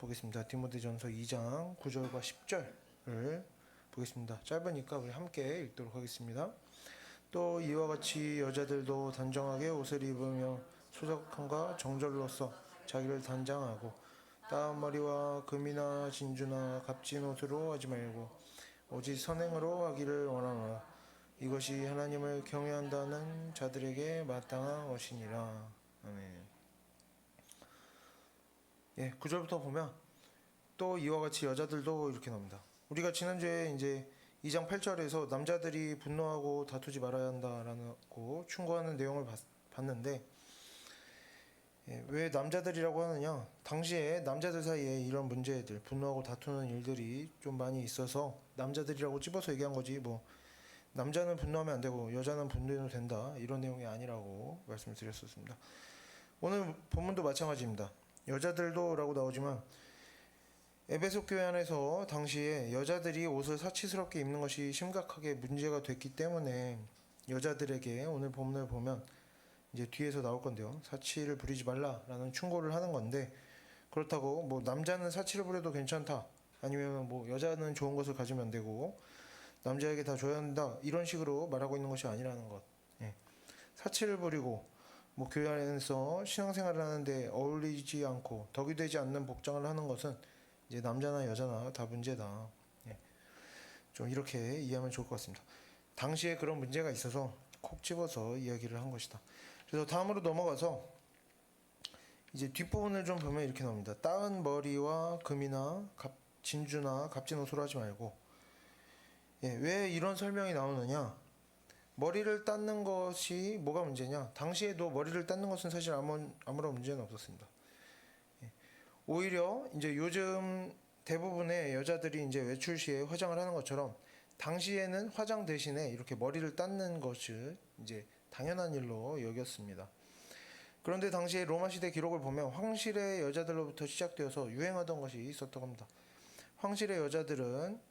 보겠습니다. 디모데전서 2장 9절과 10절을 보겠습니다. 짧으니까 우리 함께 읽도록 하겠습니다. 또 이와 같이 여자들도 단정하게 옷을 입으며 소적함과 정절로서 자기를 단장하고 따은 머리와 금이나 진주나 값진 옷으로 하지 말고 오직 선행으로 하기를 원하노라. 이것이 하나님을 경외한다는 자들에게 마땅한 것이니라. 아멘. 9절부터 보면 또 이와 같이 여자들도 이렇게 나옵니다. 우리가 지난주에 이제 2장 8절에서 남자들이 분노하고 다투지 말아야 한다라고 충고하는 내용을 봤는데, 왜 남자들이라고 하느냐? 당시에 남자들 사이에 이런 문제들, 분노하고 다투는 일들이 좀 많이 있어서 남자들이라고 찝어서 얘기한 거지, 뭐 남자는 분노하면 안 되고 여자는 분노해도 된다, 이런 내용이 아니라고 말씀을 드렸었습니다. 오늘 본문도 마찬가지입니다. 여자들도 라고 나오지만 에베소 교회 안에서 당시에 여자들이 옷을 사치스럽게 입는 것이 심각하게 문제가 됐기 때문에 여자들에게 오늘 본문을 보면 이제 뒤에서 나올 건데요, 사치를 부리지 말라라는 충고를 하는 건데, 그렇다고 뭐 남자는 사치를 부려도 괜찮다, 아니면 뭐 여자는 좋은 것을 가지면 안 되고 남자에게 다 줘야 한다, 이런 식으로 말하고 있는 것이 아니라는 것. 사치를 부리고 뭐 교회 안에서 신앙생활을 하는데 어울리지 않고 덕이 되지 않는 복장을 하는 것은 이제 남자나 여자나 다 문제다. 좀 이렇게 이해하면 좋을 것 같습니다. 당시에 그런 문제가 있어서 콕 집어서 이야기를 한 것이다. 그래서 다음으로 넘어가서 이제 뒷부분을 좀 보면 이렇게 나옵니다. 따은 머리와 금이나 진주나 값진 옷으로 하지 말고. 왜 이런 설명이 나오느냐? 머리를 닦는 것이 뭐가 문제냐? 당시에도 머리를 닦는 것은 사실 아무런 문제는 없었습니다. 오히려 이제 요즘 대부분의 여자들이 이제 외출 시에 화장을 하는 것처럼 당시에는 화장 대신에 이렇게 머리를 닦는 것을 이제 당연한 일로 여겼습니다. 그런데 당시에 로마 시대 기록을 보면 황실의 여자들로부터 시작되어서 유행하던 것이 있었다고 합니다. 황실의 여자들은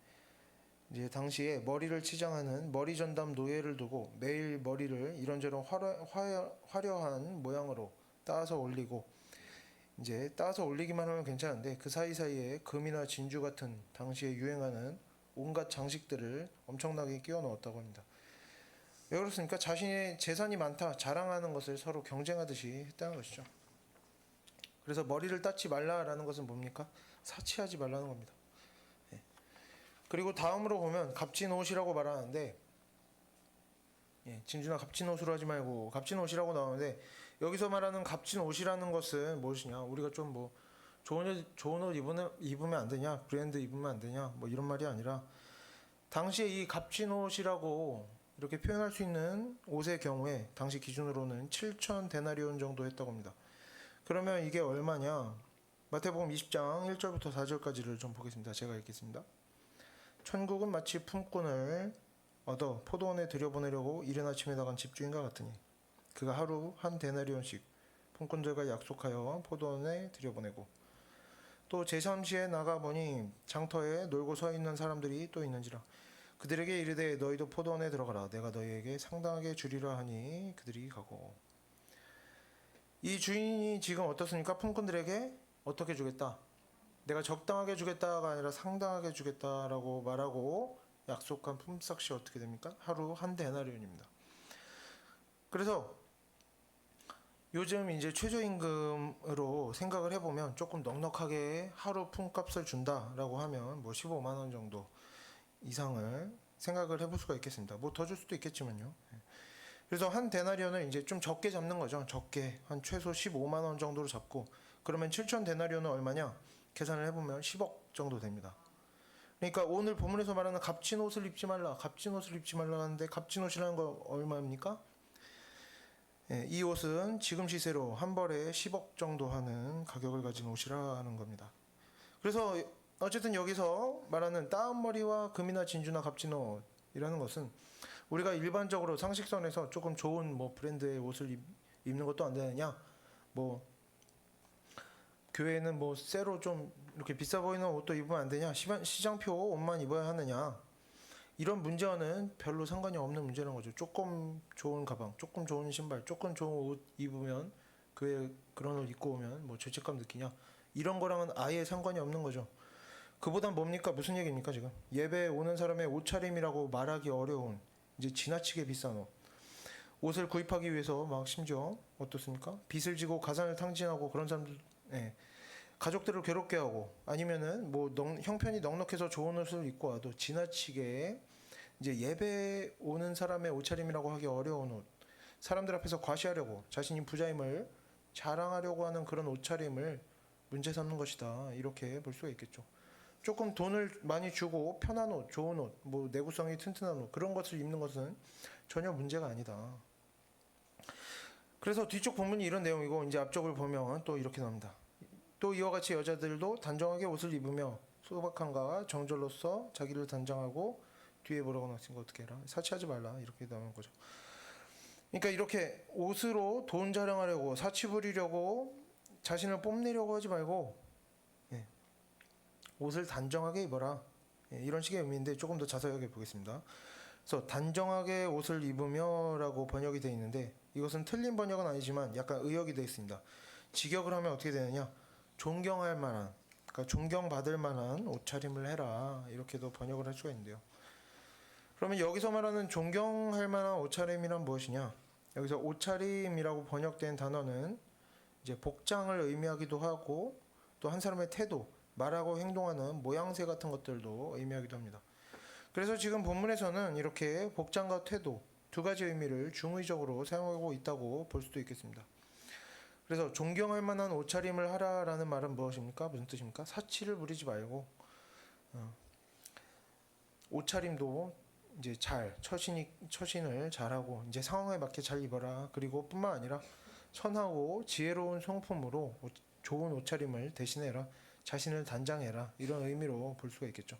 이제 당시에 머리를 치장하는 머리 전담 노예를 두고 매일 머리를 이런저런 화려한 모양으로 따서 올리고, 이제 따서 올리기만 하면 괜찮은데 그 사이사이에 금이나 진주 같은 당시에 유행하는 온갖 장식들을 엄청나게 끼워 넣었다고 합니다. 왜 그렇습니까? 자신의 재산이 많다 자랑하는 것을 서로 경쟁하듯이 했다는 것이죠. 그래서 머리를 닦지 말라라는 것은 뭡니까? 사치하지 말라는 겁니다. 그리고 다음으로 보면 값진 옷이라고 말하는데, 진주나 값진 옷으로 하지 말고 값진 옷이라고 나오는데, 여기서 말하는 값진 옷이라는 것은 무엇이냐? 우리가 좀 뭐 좋은 옷 입으면 안 되냐? 브랜드 입으면 안 되냐? 뭐 이런 말이 아니라, 당시에 이 값진 옷이라고 이렇게 표현할 수 있는 옷의 경우에 당시 기준으로는 7천 데나리온 정도 했다고 합니다. 그러면 이게 얼마냐? 마태복음 20장 1절부터 4절까지를 좀 보겠습니다. 제가 읽겠습니다. 천국은 마치 품꾼을 얻어 포도원에 들여보내려고 이른 아침에 나간 집주인과 같으니 그가 하루 한 데나리온씩 품꾼들과 약속하여 포도원에 들여보내고, 또 제3시에 나가보니 장터에 놀고 서 있는 사람들이 또 있는지라 그들에게 이르되 너희도 포도원에 들어가라, 내가 너희에게 상당하게 주리라 하니 그들이 가고. 이 주인이 지금 어떻습니까? 품꾼들에게 어떻게 주겠다? 내가 적당하게 주겠다가 아니라 상당하게 주겠다라고 말하고 약속한 품삯이 어떻게 됩니까? 하루 한 데나리온입니다. 그래서 요즘 이제 최저임금으로 생각을 해보면 조금 넉넉하게 하루 품값을 준다라고 하면 뭐 15만 원 정도 이상을 생각을 해볼 수가 있겠습니다. 뭐 더 줄 수도 있겠지만요. 그래서 한 데나리온을 이제 좀 적게 잡는 거죠. 적게 한 최소 15만 원 정도로 잡고, 그러면 7천 데나리온은 얼마냐? 계산을 해보면 10억 정도 됩니다. 그러니까 오늘 본문에서 말하는 값진 옷을 입지 말라, 값진 옷을 입지 말라 하는데 값진 옷이라는 거 얼마입니까? 이 옷은 지금 시세로 한 벌에 10억 정도 하는 가격을 가진 옷이라는 겁니다. 그래서 어쨌든 여기서 말하는 따은 머리와 금이나 진주나 값진 옷이라는 것은 우리가 일반적으로 상식선에서 조금 좋은 뭐 브랜드의 옷을 입는 것도 안 되느냐, 뭐 교회는 뭐 쇠로 좀 이렇게 비싸 보이는 옷도 입으면 안 되냐, 시장표 옷만 입어야 하느냐, 이런 문제와는 별로 상관이 없는 문제라는 거죠. 조금 좋은 가방, 조금 좋은 신발, 조금 좋은 옷 입으면 교회 그런 옷 입고 오면 뭐 죄책감 느끼냐, 이런 거랑은 아예 상관이 없는 거죠. 그보단 뭡니까? 무슨 얘기입니까 지금? 예배에 오는 사람의 옷차림이라고 말하기 어려운 이제 지나치게 비싼 옷. 옷을 구입하기 위해서 막 심지어 어떻습니까? 빚을 지고 가산을 탕진하고 그런 사람들, 예. 가족들을 괴롭게 하고 아니면은 뭐 형편이 넉넉해서 좋은 옷을 입고 와도 지나치게 이제 예배 오는 사람의 옷차림이라고 하기 어려운 옷, 사람들 앞에서 과시하려고 자신이 부자임을 자랑하려고 하는 그런 옷차림을 문제 삼는 것이다. 이렇게 볼 수가 있겠죠. 조금 돈을 많이 주고 편한 옷, 좋은 옷, 뭐 내구성이 튼튼한 옷 그런 것을 입는 것은 전혀 문제가 아니다. 그래서 뒤쪽 본문이 이런 내용이고 이제 앞쪽을 보면 또 이렇게 나옵니다. 또 이와 같이 여자들도 단정하게 옷을 입으며 소박함과 정절로서 자기를 단정하고 뒤에 뭐라고 나왔으니 어떻게 해라 사치하지 말라 이렇게 나오는 거죠. 그러니까 이렇게 옷으로 돈 자랑하려고 사치 부리려고 자신을 뽐내려고 하지 말고 예, 옷을 단정하게 입어라 예, 이런 식의 의미인데 조금 더 자세하게 보겠습니다. 그래서 단정하게 옷을 입으며라고 번역이 되어 있는데 이것은 틀린 번역은 아니지만 약간 의역이 되어 있습니다. 직역을 하면 어떻게 되느냐? 존경할 만한, 그러니까 존경받을 만한 옷차림을 해라 이렇게도 번역을 할 수가 있는데요. 그러면 여기서 말하는 존경할 만한 옷차림이란 무엇이냐? 여기서 옷차림이라고 번역된 단어는 이제 복장을 의미하기도 하고 또 한 사람의 태도, 말하고 행동하는 모양새 같은 것들도 의미하기도 합니다. 그래서 지금 본문에서는 이렇게 복장과 태도 두 가지 의미를 중의적으로 사용하고 있다고 볼 수도 있겠습니다. 그래서 존경할 만한 옷차림을 하라라는 말은 무엇입니까? 무슨 뜻입니까? 사치를 부리지 말고 옷차림도 이제 처신을 잘하고 이제 상황에 맞게 잘 입어라. 그리고 뿐만 아니라 선하고 지혜로운 성품으로 좋은 옷차림을 대신해라. 자신을 단장해라. 이런 의미로 볼 수가 있겠죠.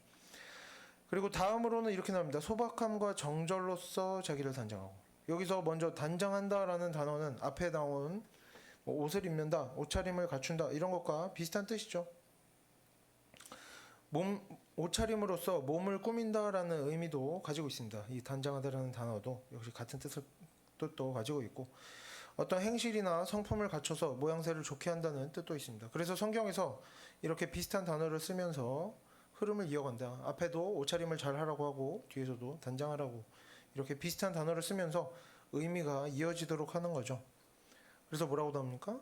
그리고 다음으로는 이렇게 나옵니다. 소박함과 정절로서 자기를 단장하고. 여기서 먼저 단장한다라는 단어는 앞에 나온 뭐 옷을 입는다, 옷차림을 갖춘다 이런 것과 비슷한 뜻이죠. 옷차림으로써 몸을 꾸민다라는 의미도 가지고 있습니다. 이 단장하다라는 단어도 역시 같은 뜻도 가지고 있고 어떤 행실이나 성품을 갖춰서 모양새를 좋게 한다는 뜻도 있습니다. 그래서 성경에서 이렇게 비슷한 단어를 쓰면서 흐름을 이어간다. 앞에도 옷차림을 잘 하라고 하고 뒤에서도 단장하라고 이렇게 비슷한 단어를 쓰면서 의미가 이어지도록 하는 거죠. 그래서 뭐라고 나옵니까?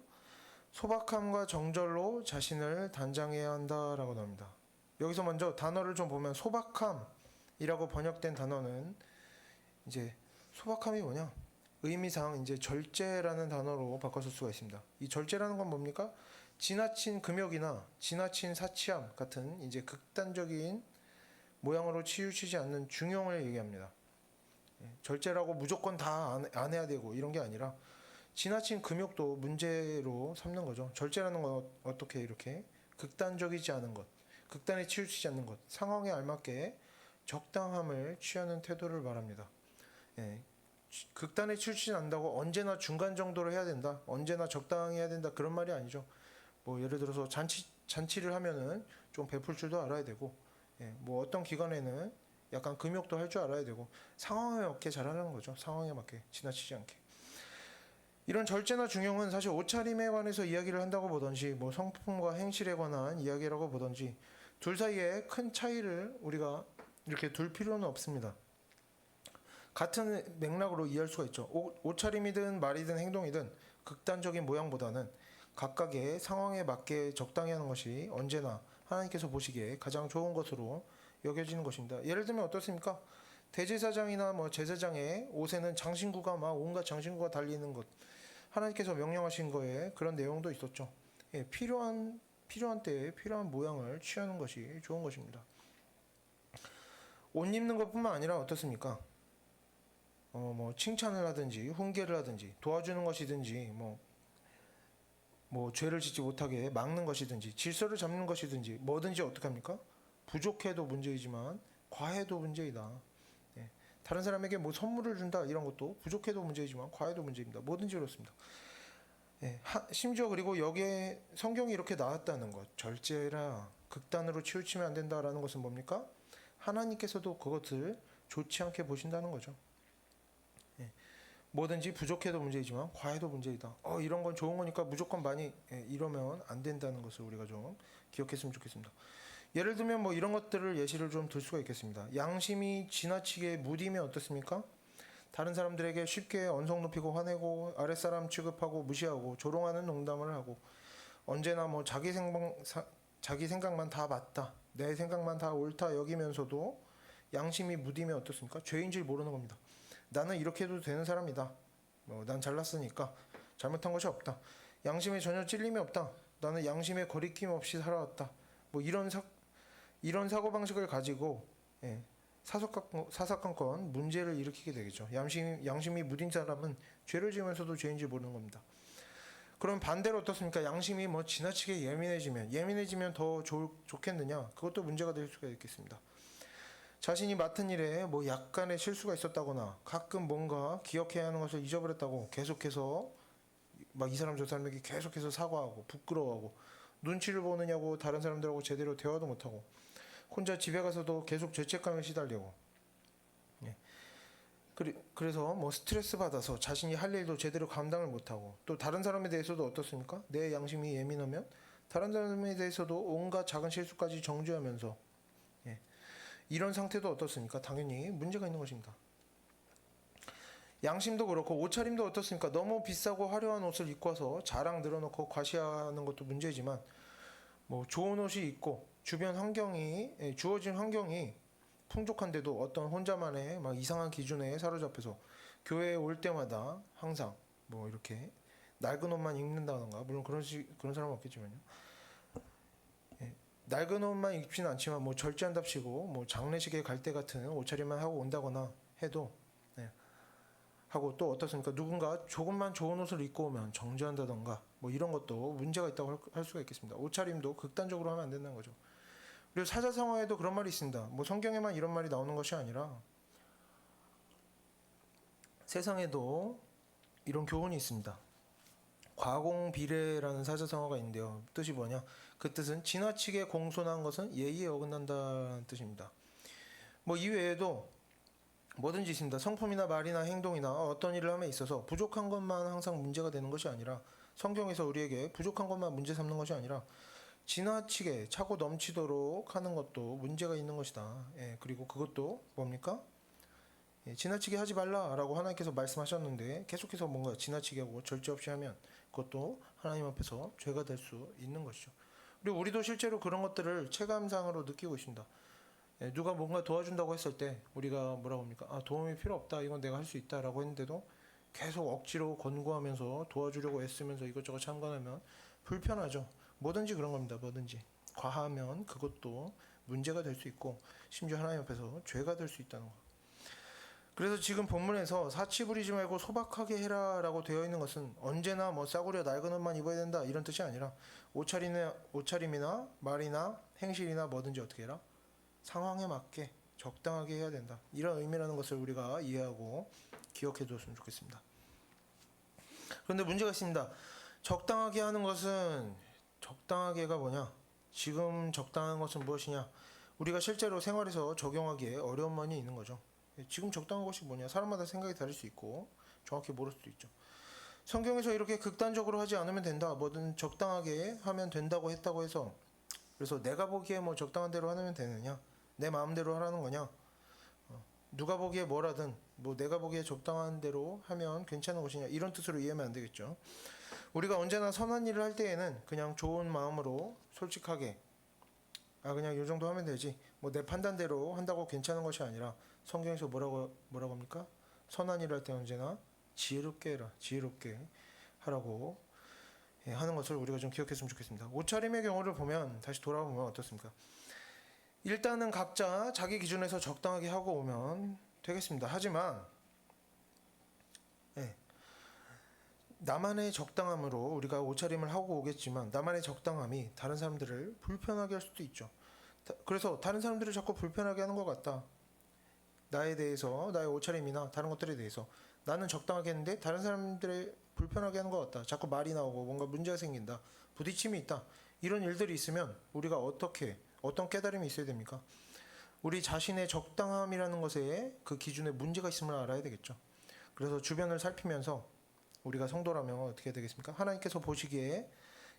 소박함과 정절로 자신을 단장해야 한다라고 나옵니다. 여기서 먼저 단어를 좀 보면 소박함이라고 번역된 단어는 이제 소박함이 뭐냐? 의미상 이제 절제라는 단어로 바꿔쓸 수가 있습니다. 이 절제라는 건 뭡니까? 지나친 금욕이나 지나친 사치함 같은 이제 극단적인 모양으로 치우치지 않는 중용을 얘기합니다. 절제라고 무조건 다 안 해야 되고 이런 게 아니라 지나친 금욕도 문제로 삼는 거죠. 절제라는 건 어떻게 이렇게 극단적이지 않은 것, 극단에 치우치지 않는 것, 상황에 알맞게 적당함을 취하는 태도를 말합니다. 예, 극단에 치우치지 않는다고 언제나 중간 정도로 해야 된다, 언제나 적당히 해야 된다 그런 말이 아니죠. 뭐 예를 들어서 잔치를 하면은 좀 베풀 줄도 알아야 되고, 예, 뭐 어떤 기간에는 약간 금욕도 할 줄 알아야 되고 상황에 맞게 잘하는 거죠. 상황에 맞게 지나치지 않게. 이런 절제나 중용은 사실 옷차림에 관해서 이야기를 한다고 보던지 뭐 성품과 행실에 관한 이야기라고 보던지 둘 사이에 큰 차이를 우리가 이렇게 둘 필요는 없습니다. 같은 맥락으로 이해할 수가 있죠. 옷차림이든 말이든 행동이든 극단적인 모양보다는 각각의 상황에 맞게 적당히 하는 것이 언제나 하나님께서 보시기에 가장 좋은 것으로 여겨지는 것입니다. 예를 들면 어떻습니까? 대제사장이나 뭐 제사장의 옷에는 장신구가 막 온갖 장신구가 달리는 것 하나님께서 명령하신 거에 그런 내용도 있었죠. 예, 필요한 때에 필요한 모양을 취하는 것이 좋은 것입니다. 옷 입는 것뿐만 아니라 어떻습니까? 뭐 칭찬을 하든지 훈계를 하든지 도와주는 것이든지 뭐 죄를 짓지 못하게 막는 것이든지 질서를 잡는 것이든지 뭐든지 어떻게 합니까? 부족해도 문제이지만 과해도 문제이다. 예, 다른 사람에게 뭐 선물을 준다 이런 것도 부족해도 문제이지만 과해도 문제입니다. 뭐든지 그렇습니다. 예, 심지어 그리고 여기에 성경이 이렇게 나왔다는 것, 절제라 극단으로 치우치면 안 된다라는 것은 뭡니까? 하나님께서도 그것을 좋지 않게 보신다는 거죠. 예, 뭐든지 부족해도 문제이지만 과해도 문제이다. 이런 건 좋은 거니까 무조건 많이 이러면 안 된다는 것을 우리가 좀 기억했으면 좋겠습니다. 예를 들면 뭐 이런 것들을 예시를 좀 들 수가 있겠습니다. 양심이 지나치게 무디면 어떻습니까? 다른 사람들에게 쉽게 언성 높이고 화내고 아랫사람 취급하고 무시하고 조롱하는 농담을 하고 언제나 뭐 자기 생각만 다 맞다, 내 생각만 다 옳다 여기면서도 양심이 무디면 어떻습니까? 죄인 줄 모르는 겁니다. 나는 이렇게 해도 되는 사람이다. 난 잘났으니까 잘못한 것이 없다. 양심에 전혀 찔림이 없다. 나는 양심에 거리낌 없이 살아왔다. 뭐 이런 사고방식을 가지고 사사건건 문제를 일으키게 되겠죠. 양심이 무딘 사람은 죄를 지으면서도 죄인 줄 모르는 겁니다. 그럼 반대로 어떻습니까? 양심이 뭐 지나치게 예민해지면 더 좋겠느냐? 그것도 문제가 될 수가 있겠습니다. 자신이 맡은 일에 뭐 약간의 실수가 있었다거나 가끔 뭔가 기억해야 하는 것을 잊어버렸다고 계속해서 막 이 사람 저 사람에게 계속해서 사과하고 부끄러워하고 눈치를 보느냐고 다른 사람들하고 제대로 대화도 못하고 혼자 집에 가서도 계속 죄책감에 시달리고 그래서 뭐 스트레스 받아서 자신이 할 일도 제대로 감당을 못하고 또 다른 사람에 대해서도 어떻습니까? 내 양심이 예민하면 다른 사람에 대해서도 온갖 작은 실수까지 정죄하면서 이런 상태도 어떻습니까? 당연히 문제가 있는 것입니다. 양심도 그렇고 옷차림도 어떻습니까? 너무 비싸고 화려한 옷을 입고 와서 자랑 늘어놓고 과시하는 것도 문제지만 뭐 좋은 옷이 있고 주변 환경이 주어진 환경이 풍족한데도 어떤 혼자만의 막 이상한 기준에 사로잡혀서 교회에 올 때마다 항상 뭐 이렇게 낡은 옷만 입는다던가 물론 그런 사람은 없겠지만요. 낡은 옷만 입지는 않지만 뭐 절제한답시고 뭐 장례식에 갈 때 같은 옷차림만 하고 온다거나 해도 하고 또 어떻습니까? 누군가 조금만 좋은 옷을 입고 오면 정죄한다던가 뭐 이런 것도 문제가 있다고 할 수가 있겠습니다. 옷차림도 극단적으로 하면 안 된다는 거죠. 그리고 사자성어에도 그런 말이 있습니다. 뭐 성경에만 이런 말이 나오는 것이 아니라 세상에도 이런 교훈이 있습니다. 과공비례라는 사자성어가 있는데요. 뜻이 뭐냐? 그 뜻은 지나치게 공손한 것은 예의에 어긋난다는 뜻입니다. 뭐 이외에도 뭐든지 있습니다. 성품이나 말이나 행동이나 어떤 일을 함에 있어서 부족한 것만 항상 문제가 되는 것이 아니라 성경에서 우리에게 부족한 것만 문제 삼는 것이 아니라 지나치게 차고 넘치도록 하는 것도 문제가 있는 것이다. 그리고 그것도 뭡니까? 지나치게 하지 말라라고 하나님께서 말씀하셨는데 계속해서 뭔가 지나치게 하고 절제 없이 하면 그것도 하나님 앞에서 죄가 될 수 있는 것이죠. 그리고 우리도 실제로 그런 것들을 체감상으로 느끼고 있습니다. 누가 뭔가 도와준다고 했을 때 우리가 뭐라고 합니까? 도움이 필요 없다. 이건 내가 할 수 있다라고 했는데도 계속 억지로 권고하면서 도와주려고 애쓰면서 이것저것 참관하면 불편하죠. 뭐든지 그런 겁니다. 뭐든지 과하면 그것도 문제가 될 수 있고 심지어 하나님 앞에서 죄가 될 수 있다는 거. 그래서 지금 본문에서 사치 부리지 말고 소박하게 해라라고 되어 있는 것은 언제나 뭐 싸구려 낡은 옷만 입어야 된다 이런 뜻이 아니라 옷차림이나 말이나 행실이나 뭐든지 어떻게 해라? 상황에 맞게 적당하게 해야 된다. 이런 의미라는 것을 우리가 이해하고 기억해 뒀으면 좋겠습니다. 그런데 문제가 있습니다. 적당하게 하는 것은 적당하게가 뭐냐? 지금 적당한 것은 무엇이냐? 우리가 실제로 생활에서 적용하기에 어려운 면이 있는 거죠. 지금 적당한 것이 뭐냐? 사람마다 생각이 다를 수 있고 정확히 모를 수도 있죠. 성경에서 이렇게 극단적으로 하지 않으면 된다. 뭐든 적당하게 하면 된다고 했다고 해서 그래서 내가 보기에 뭐 적당한 대로 하면 되느냐? 내 마음대로 하라는 거냐? 누가 보기에 뭐라든 뭐 내가 보기에 적당한 대로 하면 괜찮은 것이냐? 이런 뜻으로 이해하면 안 되겠죠. 우리가 언제나 선한 일을 할 때에는 그냥 좋은 마음으로 솔직하게 그냥 이 정도 하면 되지. 뭐 내 판단대로 한다고 괜찮은 것이 아니라 성경에서 뭐라고 합니까? 선한 일을 할 때 언제나 지혜롭게 해라. 지혜롭게 하라고 하는 것을 우리가 좀 기억했으면 좋겠습니다. 옷차림의 경우를 보면 다시 돌아보면 어떻습니까? 일단은 각자 자기 기준에서 적당하게 하고 오면 되겠습니다. 하지만 나만의 적당함으로 우리가 옷차림을 하고 오겠지만 나만의 적당함이 다른 사람들을 불편하게 할 수도 있죠. 그래서 다른 사람들을 자꾸 불편하게 하는 것 같다. 나에 대해서 나의 옷차림이나 다른 것들에 대해서 나는 적당하게 했는데 다른 사람들을 불편하게 하는 것 같다. 자꾸 말이 나오고 뭔가 문제가 생긴다. 부딪힘이 있다. 이런 일들이 있으면 우리가 어떤 깨달음이 있어야 됩니까? 우리 자신의 적당함이라는 것에 그 기준에 문제가 있음을 알아야 되겠죠. 그래서 주변을 살피면서 우리가 성도라면 어떻게 되겠습니까? 하나님께서 보시기에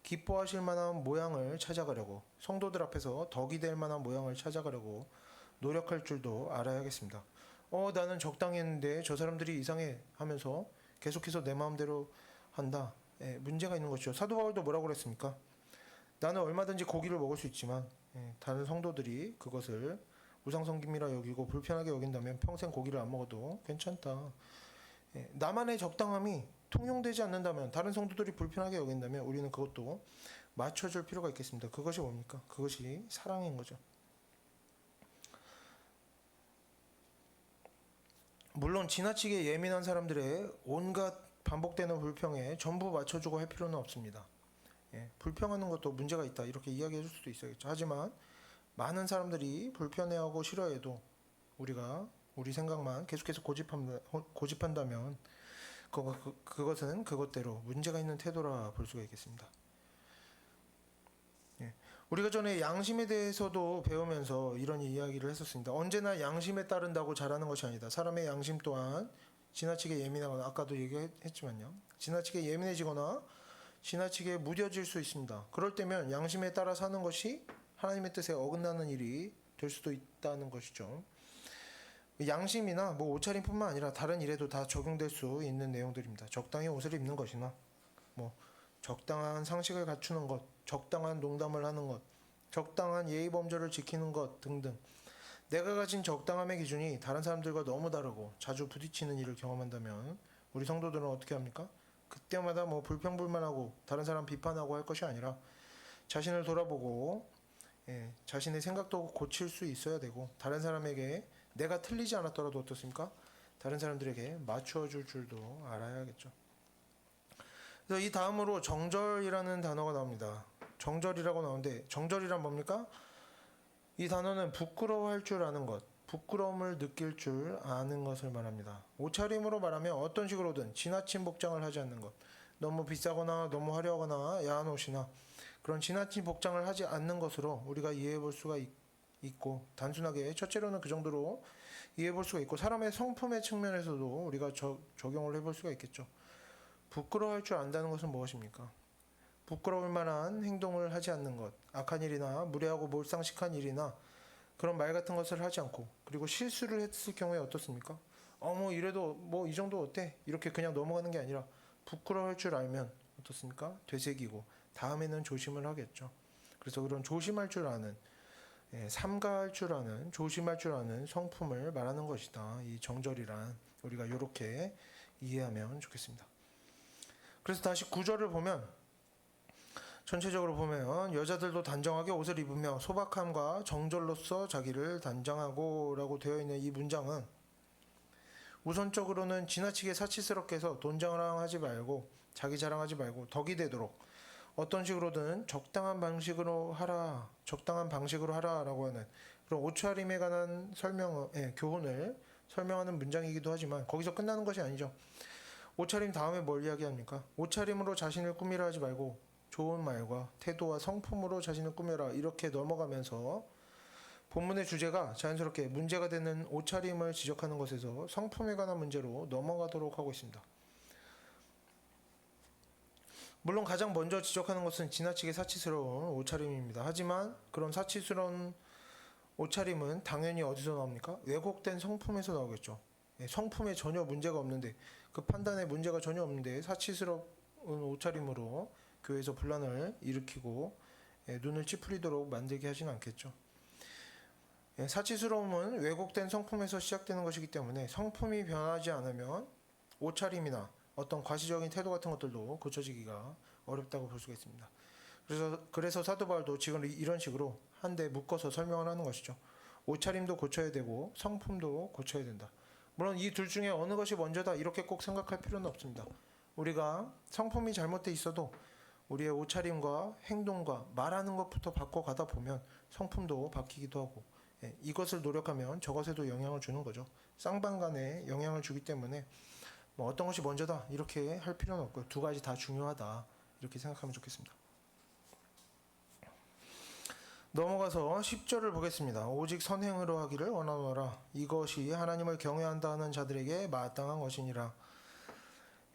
기뻐하실 만한 모양을 찾아가려고, 성도들 앞에서 덕이 될 만한 모양을 찾아가려고 노력할 줄도 알아야겠습니다. 나는 적당히 했는데 저 사람들이 이상해 하면서 계속해서 내 마음대로 한다. 문제가 있는 것이죠. 사도 바울도 뭐라고 그랬습니까? 나는 얼마든지 고기를 먹을 수 있지만 다른 성도들이 그것을 우상성김이라 여기고 불편하게 여긴다면 평생 고기를 안 먹어도 괜찮다. 나만의 적당함이 통용되지 않는다면, 다른 성도들이 불편하게 여긴다면 우리는 그것도 맞춰줄 필요가 있겠습니다. 그것이 뭡니까? 그것이 사랑인 거죠. 물론 지나치게 예민한 사람들의 온갖 반복되는 불평에 전부 맞춰주고 할 필요는 없습니다. 불평하는 것도 문제가 있다 이렇게 이야기해 줄 수도 있어야겠죠. 하지만 많은 사람들이 불편해하고 싫어해도 우리가 우리 생각만 계속해서 고집한다면 그것은 그것대로 문제가 있는 태도라 볼 수가 있겠습니다. 우리가 전에 양심에 대해서도 배우면서 이런 이야기를 했었습니다. 언제나 양심에 따른다고 잘하는 것이 아니다. 사람의 양심 또한 지나치게 예민하거나, 아까도 얘기했지만요, 지나치게 예민해지거나 지나치게 무뎌질 수 있습니다. 그럴 때면 양심에 따라 사는 것이 하나님의 뜻에 어긋나는 일이 될 수도 있다는 것이죠. 양심이나 옷차림뿐만 아니라 다른 일에도 다 적용될 수 있는 내용들입니다. 적당히 옷을 입는 것이나 적당한 상식을 갖추는 것, 적당한 농담을 하는 것, 적당한 예의 범절을 지키는 것 등등. 내가 가진 적당함의 기준이 다른 사람들과 너무 다르고 자주 부딪히는 일을 경험한다면 우리 성도들은 어떻게 합니까? 그때마다 불평불만하고 다른 사람 비판하고 할 것이 아니라 자신을 돌아보고 자신의 생각도 고칠 수 있어야 되고, 다른 사람에게 내가 틀리지 않았더라도 어떻습니까? 다른 사람들에게 맞추어 줄 줄도 알아야겠죠. 그래서 이 다음으로 정절이라는 단어가 나옵니다. 정절이라고 나오는데, 정절이란 뭡니까? 이 단어는 부끄러워할 줄 아는 것, 부끄러움을 느낄 줄 아는 것을 말합니다. 옷차림으로 말하면 어떤 식으로든 지나친 복장을 하지 않는 것, 너무 비싸거나 너무 화려하거나 야한 옷이나 그런 지나친 복장을 하지 않는 것으로 우리가 이해해 볼 수가 있고, 단순하게 첫째로는 그 정도로 이해해 볼 수가 있고, 사람의 성품의 측면에서도 우리가 적용을 해볼 수가 있겠죠. 부끄러워할 줄 안다는 것은 무엇입니까? 부끄러울 만한 행동을 하지 않는 것, 악한 일이나 무례하고 몰상식한 일이나 그런 말 같은 것을 하지 않고, 그리고 실수를 했을 경우에 어떻습니까? 이래도 이 정도 어때? 이렇게 그냥 넘어가는 게 아니라 부끄러워할 줄 알면 어떻습니까? 되새기고 다음에는 조심을 하겠죠. 그래서 그런 조심할 줄 아는, 삼가할 줄 아는, 조심할 줄 아는 성품을 말하는 것이다. 이 정절이란, 우리가 이렇게 이해하면 좋겠습니다. 그래서 다시 구절을 보면, 전체적으로 보면 여자들도 단정하게 옷을 입으며 소박함과 정절로서 자기를 단정하고 라고 되어 있는 이 문장은 우선적으로는 지나치게 사치스럽게 해서 돈 자랑하지 말고 자기 자랑하지 말고 덕이 되도록 어떤 식으로든 적당한 방식으로 하라라고 하는 그런 옷차림에 관한 교훈을 설명하는 문장이기도 하지만, 거기서 끝나는 것이 아니죠. 옷차림 다음에 뭘 이야기합니까? 옷차림으로 자신을 꾸미라 하지 말고 좋은 말과 태도와 성품으로 자신을 꾸며라, 이렇게 넘어가면서 본문의 주제가 자연스럽게 문제가 되는 옷차림을 지적하는 것에서 성품에 관한 문제로 넘어가도록 하고 있습니다. 물론 가장 먼저 지적하는 것은 지나치게 사치스러운 옷차림입니다. 하지만 그런 사치스러운 옷차림은 당연히 어디서 나옵니까? 왜곡된 성품에서 나오겠죠. 성품에 전혀 문제가 없는데, 그 판단에 문제가 전혀 없는데 사치스러운 옷차림으로 교회에서 분란을 일으키고 눈을 찌푸리도록 만들게 하진 않겠죠. 사치스러움은 왜곡된 성품에서 시작되는 것이기 때문에 성품이 변하지 않으면 옷차림이나 어떤 과시적인 태도 같은 것들도 고쳐지기가 어렵다고 볼 수가 있습니다. 그래서 사도 바울도 지금 이런 식으로 한데 묶어서 설명을 하는 것이죠. 옷차림도 고쳐야 되고 성품도 고쳐야 된다. 물론 이 둘 중에 어느 것이 먼저다 이렇게 꼭 생각할 필요는 없습니다. 우리가 성품이 잘못돼 있어도 우리의 옷차림과 행동과 말하는 것부터 바꿔가다 보면 성품도 바뀌기도 하고, 이것을 노력하면 저것에도 영향을 주는 거죠. 쌍방간에 영향을 주기 때문에 어떤 것이 먼저다 이렇게 할 필요는 없고요. 두 가지 다 중요하다 이렇게 생각하면 좋겠습니다. 넘어가서 10절을 보겠습니다. 오직 선행으로 하기를 원하노라. 이것이 하나님을 경외한다 하는 자들에게 마땅한 것이니라.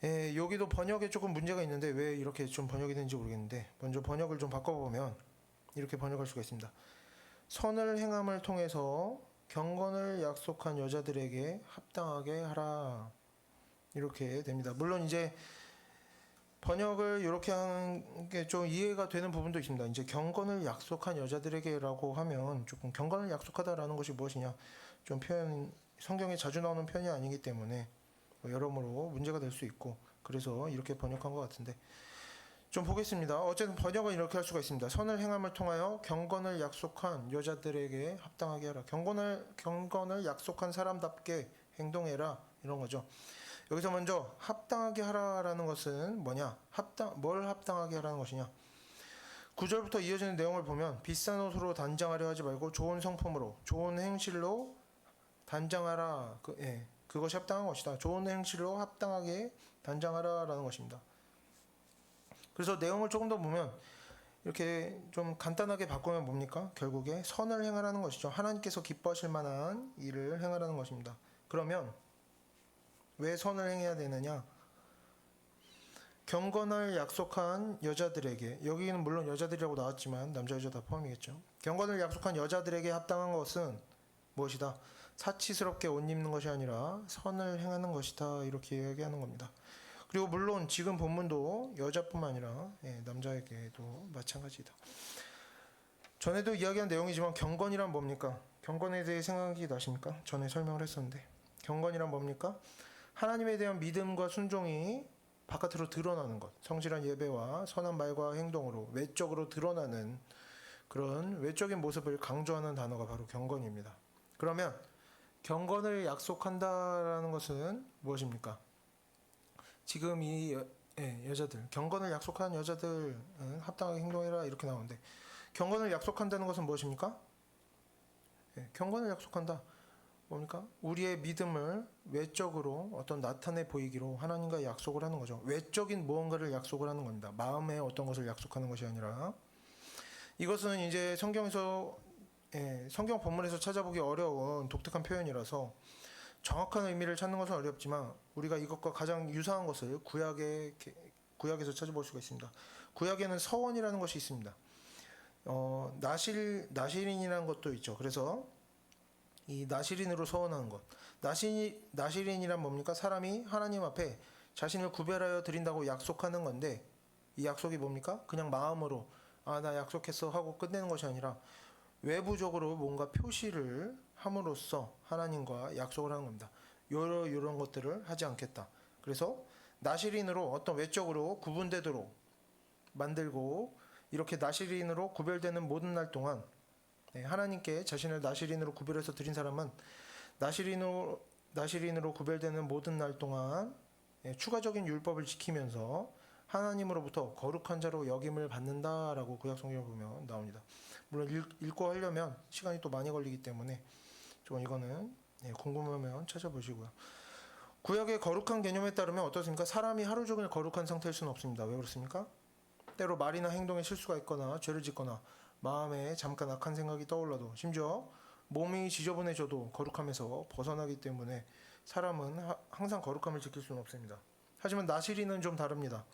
예, 여기도 번역에 조금 문제가 있는데 왜 이렇게 좀 번역이 되는지 모르겠는데 먼저 번역을 좀 바꿔보면 이렇게 번역할 수가 있습니다. 선을 행함을 통해서 경건을 약속한 여자들에게 합당하게 하라. 이렇게 됩니다. 물론 이제 번역을 이렇게 하는 게 좀 이해가 되는 부분도 있습니다. 이제 경건을 약속한 여자들에게라고 하면 조금 경건을 약속하다라는 것이 무엇이냐 좀 표현 성경에 자주 나오는 표현이 아니기 때문에 뭐 여러모로 문제가 될 수 있고 그래서 이렇게 번역한 것 같은데 좀 보겠습니다. 어쨌든 번역은 이렇게 할 수가 있습니다. 선을 행함을 통하여 경건을 약속한 여자들에게 합당하게 하라. 경건을 약속한 사람답게 행동해라 이런 거죠. 여기서 먼저 합당하게 하라라는 것은 뭐냐? 뭘 합당하게 하라는 것이냐? 9절부터 이어지는 내용을 보면 비싼 옷으로 단장하려 하지 말고 좋은 성품으로 좋은 행실로 단장하라. 그것이 합당한 것이다. 좋은 행실로 합당하게 단장하라라는 것입니다. 그래서 내용을 조금 더 보면 이렇게 좀 간단하게 바꾸면 뭡니까? 결국에 선을 행하라는 것이죠. 하나님께서 기뻐하실 만한 일을 행하라는 것입니다. 그러면 왜 선을 행해야 되느냐? 경건을 약속한 여자들에게, 여기는 물론 여자들이라고 나왔지만 남자 여자 다 포함이겠죠. 경건을 약속한 여자들에게 합당한 것은 무엇이다? 사치스럽게 옷 입는 것이 아니라 선을 행하는 것이다. 이렇게 이야기하는 겁니다. 그리고 물론 지금 본문도 여자뿐만 아니라 남자에게도 마찬가지다. 전에도 이야기한 내용이지만 경건이란 뭡니까? 경건에 대해 생각이 나십니까? 전에 설명을 했었는데 경건이란 뭡니까? 하나님에 대한 믿음과 순종이 바깥으로 드러나는 것, 성실한 예배와 선한 말과 행동으로 외적으로 드러나는 그런 외적인 모습을 강조하는 단어가 바로 경건입니다. 그러면 경건을 약속한다라는 것은 무엇입니까? 지금 이 여자들, 경건을 약속한 여자들은 합당하게 행동해라 이렇게 나오는데 경건을 약속한다는 것은 무엇입니까? 경건을 약속한다. 뭡니까? 우리의 믿음을 외적으로 어떤 나타내 보이기로 하나님과 약속을 하는 거죠. 외적인 무언가를 약속을 하는 겁니다. 마음의 어떤 것을 약속하는 것이 아니라 이것은 이제 성경에서 성경 본문에서 찾아보기 어려운 독특한 표현이라서 정확한 의미를 찾는 것은 어렵지만 우리가 이것과 가장 유사한 것을 구약에서 찾아볼 수가 있습니다. 구약에는 서원이라는 것이 있습니다. 나실인이라는 것도 있죠. 그래서 이 나실인으로 서원하는 것. 나실인이란 뭡니까? 사람이 하나님 앞에 자신을 구별하여 드린다고 약속하는 건데 이 약속이 뭡니까? 그냥 마음으로 나 약속했어 하고 끝내는 것이 아니라 외부적으로 뭔가 표시를 함으로써 하나님과 약속을 하는 겁니다. 이런 것들을 하지 않겠다. 그래서 나실인으로 어떤 외적으로 구분되도록 만들고 이렇게 나실인으로 구별되는 모든 날 동안 하나님께 자신을 나실인으로 구별해서 드린 사람은 나실인으로 구별되는 모든 날 동안 추가적인 율법을 지키면서 하나님으로부터 거룩한 자로 여김을 받는다라고 구약 성경을 보면 나옵니다. 물론 읽고 하려면 시간이 또 많이 걸리기 때문에 좀 이거는 궁금하면 찾아보시고요. 구약의 거룩한 개념에 따르면 어떻습니까? 사람이 하루 종일 거룩한 상태일 수는 없습니다. 왜 그렇습니까? 때로 말이나 행동에 실수가 있거나 죄를 짓거나 마음에 잠깐 악한 생각이 떠올라도 심지어 몸이 지저분해져도 거룩함에서 벗어나기 때문에 사람은 항상 거룩함을 지킬 수는 없습니다. 하지만 나실인은 좀 다릅니다.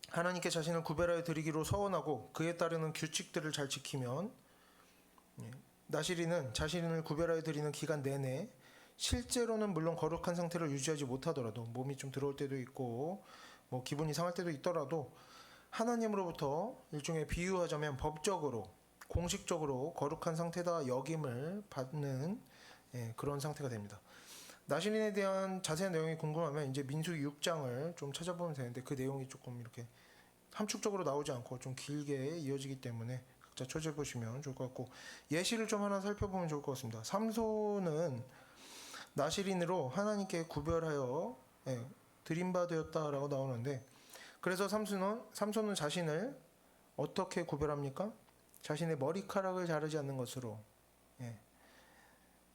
하나님께 자신을 구별하여 드리기로 서원하고 그에 따르는 규칙들을 잘 지키면 나실인은 자신을 구별하여 드리는 기간 내내 실제로는 물론 거룩한 상태를 유지하지 못하더라도 몸이 좀 더러울 때도 있고 뭐 기분이 상할 때도 있더라도 하나님으로부터 일종의 비유하자면 법적으로 공식적으로 거룩한 상태다 여김을 받는 그런 상태가 됩니다. 나실인에 대한 자세한 내용이 궁금하면 이제 민수기 6장을 좀 찾아보면 되는데 그 내용이 조금 이렇게 함축적으로 나오지 않고 좀 길게 이어지기 때문에 각자 찾아보시면 좋을 것 같고 예시를 좀 하나 살펴보면 좋을 것 같습니다. 삼손은 나실인으로 하나님께 구별하여 드림받았다라고 나오는데 그래서 삼손은 자신을 어떻게 구별합니까? 자신의 머리카락을 자르지 않는 것으로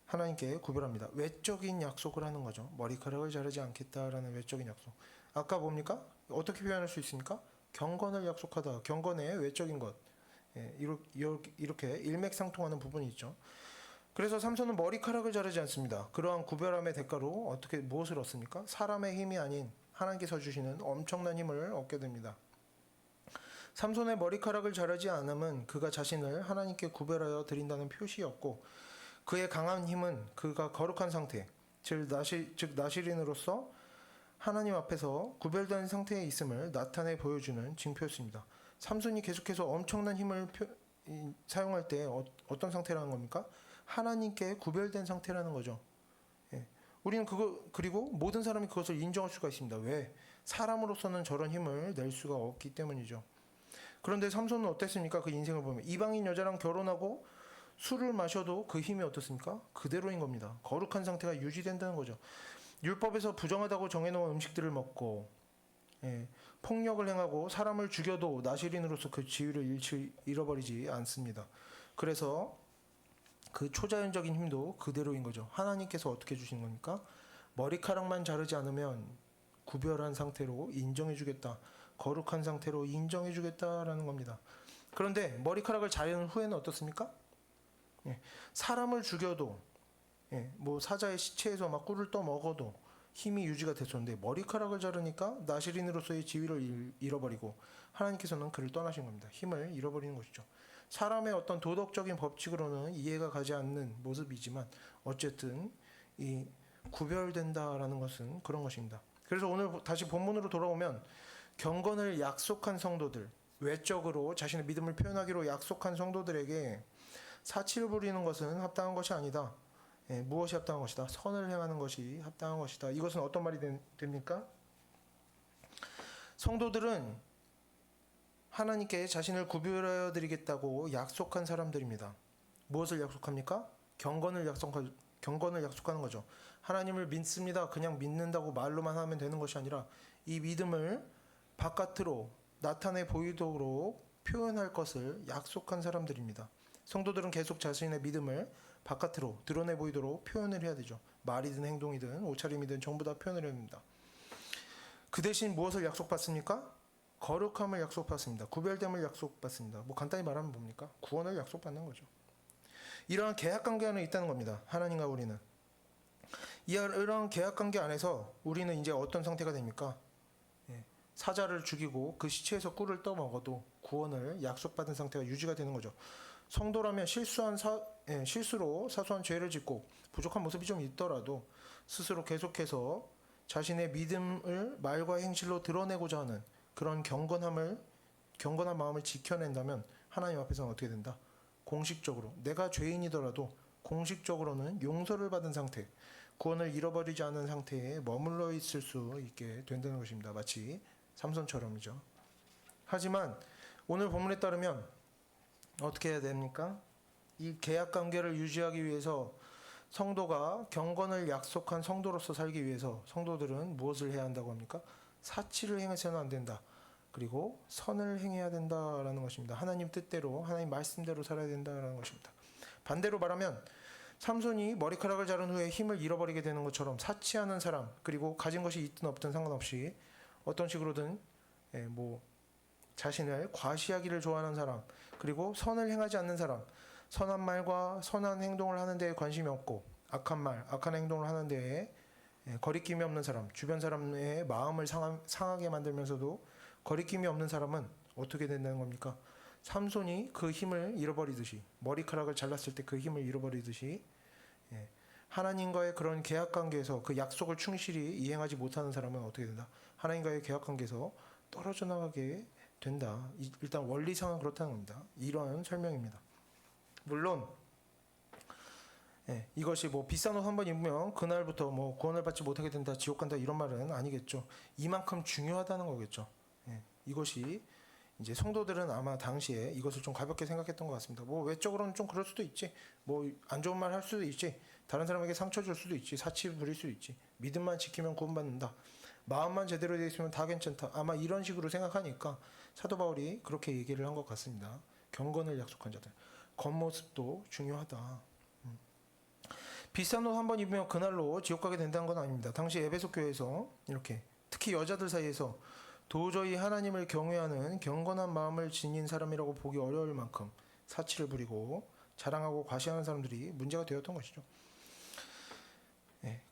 하나님께 구별합니다. 외적인 약속을 하는 거죠. 머리카락을 자르지 않겠다라는 외적인 약속. 아까 뭡니까? 어떻게 표현할 수 있습니까? 경건을 약속하다. 경건의 외적인 것. 이렇게 일맥상통하는 부분이 있죠. 그래서 삼손은 머리카락을 자르지 않습니다. 그러한 구별함의 대가로 어떻게 무엇을 얻습니까? 사람의 힘이 아닌 하나님께서 주시는 엄청난 힘을 얻게 됩니다. 삼손의 머리카락을 자르지 않음은 그가 자신을 하나님께 구별하여 드린다는 표시였고, 그의 강한 힘은 그가 거룩한 상태, 즉 나시린으로서 하나님 앞에서 구별된 상태에 있음을 나타내 보여주는 징표였습니다. 삼손이 계속해서 엄청난 힘을 사용할 때 어떤 상태라는 겁니까? 하나님께 구별된 상태라는 거죠. 예. 우리는 그리고 모든 사람이 그것을 인정할 수가 있습니다. 왜? 사람으로서는 저런 힘을 낼 수가 없기 때문이죠. 그런데 삼손은 어땠습니까? 그 인생을 보면 이방인 여자랑 결혼하고 술을 마셔도 그 힘이 어떻습니까? 그대로인 겁니다. 거룩한 상태가 유지된다는 거죠. 율법에서 부정하다고 정해놓은 음식들을 먹고, 예, 폭력을 행하고 사람을 죽여도 나시린으로서 그 지위를 잃어버리지 않습니다. 그래서 그 초자연적인 힘도 그대로인 거죠. 하나님께서 어떻게 주신 겁니까? 머리카락만 자르지 않으면 구별한 상태로 인정해주겠다. 거룩한 상태로 인정해주겠다라는 겁니다. 그런데 머리카락을 자른 후에는 어떻습니까? 예, 사람을 죽여도, 예, 뭐 사자의 시체에서 막 꿀을 떠먹어도 힘이 유지가 됐었는데 머리카락을 자르니까 나시린으로서의 지위를 잃어버리고 하나님께서는 그를 떠나신 겁니다. 힘을 잃어버리는 것이죠. 사람의 어떤 도덕적인 법칙으로는 이해가 가지 않는 모습이지만 어쨌든 이 구별된다라는 것은 그런 것입니다. 그래서 오늘 다시 본문으로 돌아오면 경건을 약속한 성도들, 외적으로 자신의 믿음을 표현하기로 약속한 성도들에게 사치를 부리는 것은 합당한 것이 아니다. 예, 무엇이 합당한 것이다? 선을 행하는 것이 합당한 것이다. 이것은 어떤 말이 됩니까? 성도들은 하나님께 자신을 구별하여 드리겠다고 약속한 사람들입니다. 무엇을 약속합니까? 경건을 약속하는 거죠. 하나님을 믿습니다. 그냥 믿는다고 말로만 하면 되는 것이 아니라 이 믿음을 바깥으로 나타내 보이도록 표현할 것을 약속한 사람들입니다. 성도들은 계속 자신의 믿음을 바깥으로 드러내 보이도록 표현을 해야 되죠. 말이든 행동이든 옷차림이든 전부 다 표현을 해야 됩니다. 그 대신 무엇을 약속받습니까? 거룩함을 약속받습니다. 구별됨을 약속받습니다. 뭐 간단히 말하면 뭡니까? 구원을 약속받는 거죠. 이러한 계약관계 안에 있다는 겁니다. 하나님과 우리는. 이러한 계약관계 안에서 우리는 이제 어떤 상태가 됩니까? 예, 사자를 죽이고 그 시체에서 꿀을 떠먹어도 구원을 약속받은 상태가 유지가 되는 거죠. 성도라면 실수로 사소한 죄를 짓고 부족한 모습이 좀 있더라도 스스로 계속해서 자신의 믿음을 말과 행실로 드러내고자 하는 그런 경건한 마음을 지켜낸다면 하나님 앞에서는 어떻게 된다? 공식적으로 내가 죄인이더라도 공식적으로는 용서를 받은 상태, 구원을 잃어버리지 않은 상태에 머물러 있을 수 있게 된다는 것입니다. 마치 삼손처럼이죠. 하지만 오늘 본문에 따르면 어떻게 해야 됩니까? 이 계약 관계를 유지하기 위해서 성도가 경건을 약속한 성도로서 살기 위해서 성도들은 무엇을 해야 한다고 합니까? 사치를 행해서는 안 된다. 그리고 선을 행해야 된다라는 것입니다. 하나님 뜻대로, 하나님 말씀대로 살아야 된다라는 것입니다. 반대로 말하면 삼손이 머리카락을 자른 후에 힘을 잃어버리게 되는 것처럼 사치하는 사람, 그리고 가진 것이 있든 없든 상관없이 어떤 식으로든 자신을 과시하기를 좋아하는 사람, 그리고 선을 행하지 않는 사람, 선한 말과 선한 행동을 하는 데에 관심이 없고 악한 말, 악한 행동을 하는 데에 거리낌이 없는 사람, 주변 사람의 마음을 상하게 만들면서도 거리낌이 없는 사람은 어떻게 된다는 겁니까? 삼손이 그 힘을 잃어버리듯이, 머리카락을 잘랐을 때 그 힘을 잃어버리듯이 하나님과의 그런 계약관계에서 그 약속을 충실히 이행하지 못하는 사람은 어떻게 된다? 하나님과의 계약관계에서 떨어져 나가게 된다. 일단 원리상은 그렇다는 겁니다. 이러한 설명입니다. 물론 이것이 비싼 옷 한 번 입으면 그날부터 구원을 받지 못하게 된다, 지옥 간다 이런 말은 아니겠죠. 이만큼 중요하다는 거겠죠. 이것이 이제 성도들은 아마 당시에 이것을 좀 가볍게 생각했던 것 같습니다. 외적으로는 좀 그럴 수도 있지, 안 좋은 말 할 수도 있지, 다른 사람에게 상처 줄 수도 있지, 사치 부릴 수도 있지, 믿음만 지키면 구원받는다, 마음만 제대로 되어 있으면 다 괜찮다, 아마 이런 식으로 생각하니까 사도 바울이 그렇게 얘기를 한 것 같습니다. 경건을 약속한 자들, 겉모습도 중요하다. 비싼 옷 한 번 입으면 그날로 지옥 가게 된다는 건 아닙니다. 당시 에베소 교회에서 이렇게 특히 여자들 사이에서 도저히 하나님을 경외하는 경건한 마음을 지닌 사람이라고 보기 어려울 만큼 사치를 부리고 자랑하고 과시하는 사람들이 문제가 되었던 것이죠.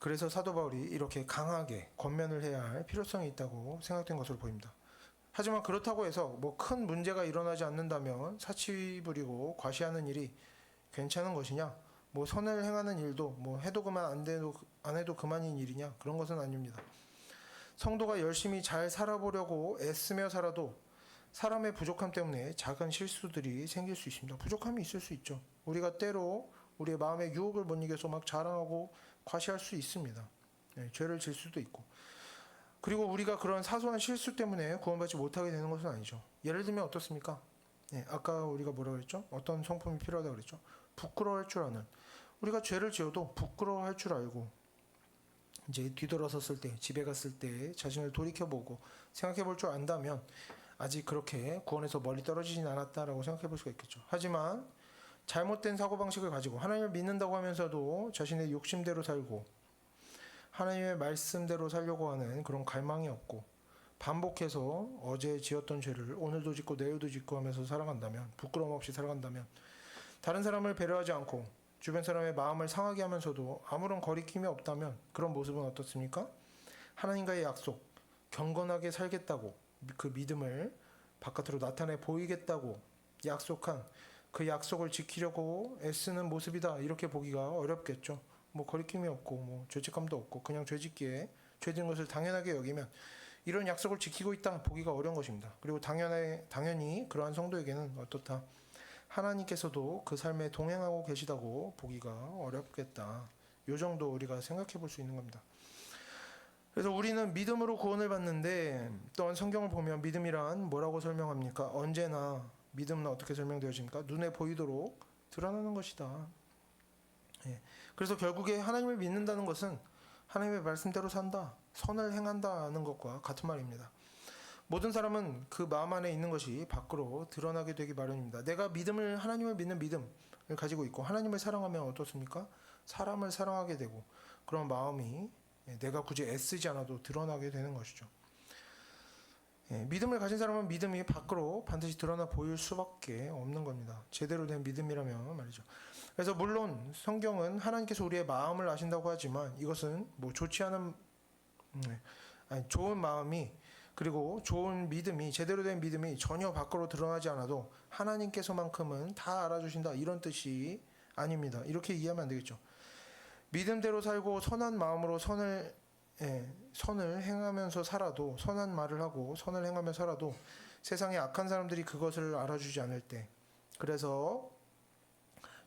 그래서 사도 바울이 이렇게 강하게 권면을 해야 할 필요성이 있다고 생각된 것으로 보입니다. 하지만 그렇다고 해서 뭐 큰 문제가 일어나지 않는다면 사치 부리고 과시하는 일이 괜찮은 것이냐? 뭐 선을 행하는 일도 뭐 해도 그만 안 해도 그만인 일이냐? 그런 것은 아닙니다. 성도가 열심히 잘 살아보려고 애쓰며 살아도 사람의 부족함 때문에 작은 실수들이 생길 수 있습니다. 부족함이 있을 수 있죠. 우리가 때로 우리의 마음의 유혹을 못 이겨서 막 자랑하고 과시할 수 있습니다. 죄를 질 수도 있고. 그리고 우리가 그런 사소한 실수 때문에 구원받지 못하게 되는 것은 아니죠. 예를 들면 어떻습니까? 아까 우리가 뭐라고 그랬죠? 어떤 성품이 필요하다고 그랬죠? 부끄러워할 줄 아는. 우리가 죄를 지어도 부끄러워할 줄 알고 이제 뒤돌아섰을 때, 집에 갔을 때 자신을 돌이켜보고 생각해 볼 줄 안다면 아직 그렇게 구원에서 멀리 떨어지진 않았다라고 생각해 볼 수가 있겠죠. 하지만 잘못된 사고방식을 가지고 하나님을 믿는다고 하면서도 자신의 욕심대로 살고 하나님의 말씀대로 살려고 하는 그런 갈망이 없고 반복해서 어제 지었던 죄를 오늘도 짓고 내일도 짓고 하면서 살아간다면, 부끄러움 없이 살아간다면, 다른 사람을 배려하지 않고 주변 사람의 마음을 상하게 하면서도 아무런 거리낌이 없다면 그런 모습은 어떻습니까? 하나님과의 약속, 경건하게 살겠다고 그 믿음을 바깥으로 나타내 보이겠다고 약속한 그 약속을 지키려고 애쓰는 모습이다, 이렇게 보기가 어렵겠죠. 뭐 거리낌이 없고 뭐 죄책감도 없고 그냥 죄짓기에 죄진 것을 당연하게 여기면 이런 약속을 지키고 있다 보기가 어려운 것입니다. 그리고 당연히 그러한 성도에게는 어떻다? 하나님께서도 그 삶에 동행하고 계시다고 보기가 어렵겠다. 요 정도 우리가 생각해 볼 수 있는 겁니다. 그래서 우리는 믿음으로 구원을 받는데 또한 성경을 보면 믿음이란 뭐라고 설명합니까? 언제나 믿음은 어떻게 설명되어집니까? 눈에 보이도록 드러나는 것이다. 그래서 결국에 하나님을 믿는다는 것은 하나님의 말씀대로 산다, 선을 행한다는 것과 같은 말입니다. 모든 사람은 그 마음 안에 있는 것이 밖으로 드러나게 되기 마련입니다. 내가 하나님을 믿는 믿음을 가지고 있고 하나님을 사랑하면 어떻습니까? 사람을 사랑하게 되고 그런 마음이 내가 굳이 애쓰지 않아도 드러나게 되는 것이죠. 믿음을 가진 사람은 믿음이 밖으로 반드시 드러나 보일 수밖에 없는 겁니다. 제대로 된 믿음이라면 말이죠. 그래서 물론 성경은 하나님께서 우리의 마음을 아신다고 하지만 이것은 뭐 좋은 마음이 그리고 좋은 믿음이, 제대로 된 믿음이 전혀 밖으로 드러나지 않아도 하나님께서만큼은 다 알아주신다, 이런 뜻이 아닙니다. 이렇게 이해하면 안 되겠죠. 믿음대로 살고 선한 마음으로 선을 행하면서 살아도, 선한 말을 하고 선을 행하며 살아도 세상에 악한 사람들이 그것을 알아주지 않을 때, 그래서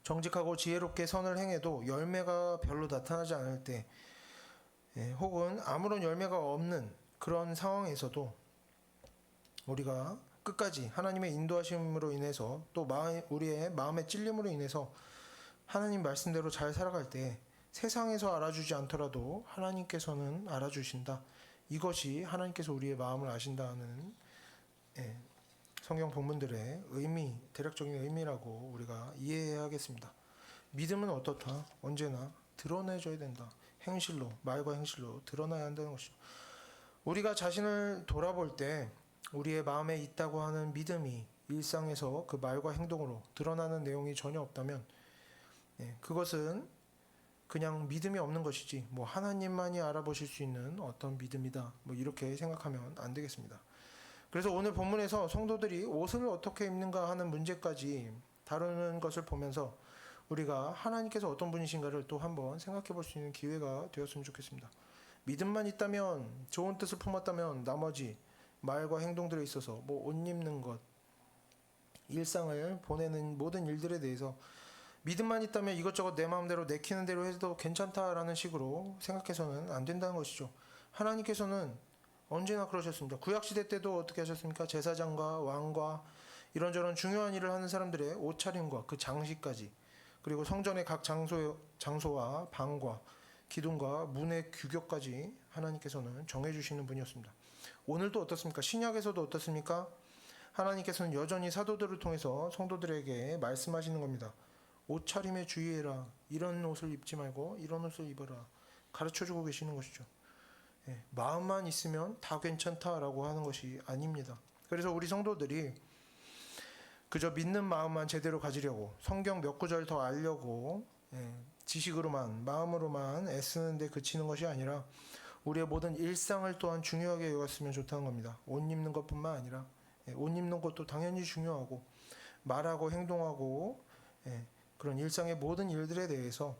정직하고 지혜롭게 선을 행해도 열매가 별로 나타나지 않을 때, 혹은 아무런 열매가 없는 그런 상황에서도 우리가 끝까지 하나님의 인도하심으로 인해서 또 우리의 마음의 찔림으로 인해서 하나님 말씀대로 잘 살아갈 때 세상에서 알아주지 않더라도 하나님께서는 알아주신다. 이것이 하나님께서 우리의 마음을 아신다는 성경 본문들의 의미, 대략적인 의미라고 우리가 이해해야 하겠습니다. 믿음은 어떻다? 언제나 드러내줘야 된다. 행실로, 말과 행실로 드러나야 한다는 것이죠. 우리가 자신을 돌아볼 때 우리의 마음에 있다고 하는 믿음이 일상에서 그 말과 행동으로 드러나는 내용이 전혀 없다면 그것은 그냥 믿음이 없는 것이지 뭐 하나님만이 알아보실 수 있는 어떤 믿음이다, 뭐 이렇게 생각하면 안 되겠습니다. 그래서 오늘 본문에서 성도들이 옷을 어떻게 입는가 하는 문제까지 다루는 것을 보면서 우리가 하나님께서 어떤 분이신가를 또 한번 생각해 볼 수 있는 기회가 되었으면 좋겠습니다. 믿음만 있다면, 좋은 뜻을 품었다면 나머지 말과 행동들에 있어서 뭐 옷 입는 것, 일상을 보내는 모든 일들에 대해서 믿음만 있다면 이것저것 내 마음대로 내키는 대로 해도 괜찮다라는 식으로 생각해서는 안 된다는 것이죠. 하나님께서는 언제나 그러셨습니다. 구약시대 때도 어떻게 하셨습니까? 제사장과 왕과 이런저런 중요한 일을 하는 사람들의 옷차림과 그 장식까지, 그리고 성전의 각 장소와 방과 기둥과 문의 규격까지 하나님께서는 정해주시는 분이었습니다. 오늘도 어떻습니까? 신약에서도 어떻습니까? 하나님께서는 여전히 사도들을 통해서 성도들에게 말씀하시는 겁니다. 옷차림에 주의해라. 이런 옷을 입지 말고 이런 옷을 입어라. 가르쳐주고 계시는 것이죠. 마음만 있으면 다 괜찮다라고 하는 것이 아닙니다. 그래서 우리 성도들이 그저 믿는 마음만 제대로 가지려고 성경 몇 구절 더 알려고 지식으로만 마음으로만 애쓰는데 그치는 것이 아니라 우리의 모든 일상을 또한 중요하게 여겼으면 좋다는 겁니다. 옷 입는 것뿐만 아니라 옷 입는 것도 당연히 중요하고 말하고 행동하고 그런 일상의 모든 일들에 대해서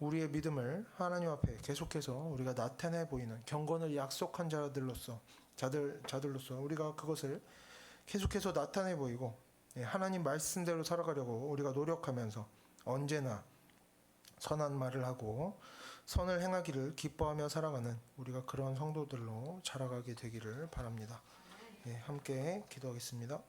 우리의 믿음을 하나님 앞에 계속해서 우리가 나타내 보이는 경건을 약속한 자들로서 우리가 그것을 계속해서 나타내 보이고 하나님 말씀대로 살아가려고 우리가 노력하면서 언제나 선한 말을 하고 선을 행하기를 기뻐하며 살아가는 우리가 그런 성도들로 자라가게 되기를 바랍니다. 함께 기도하겠습니다.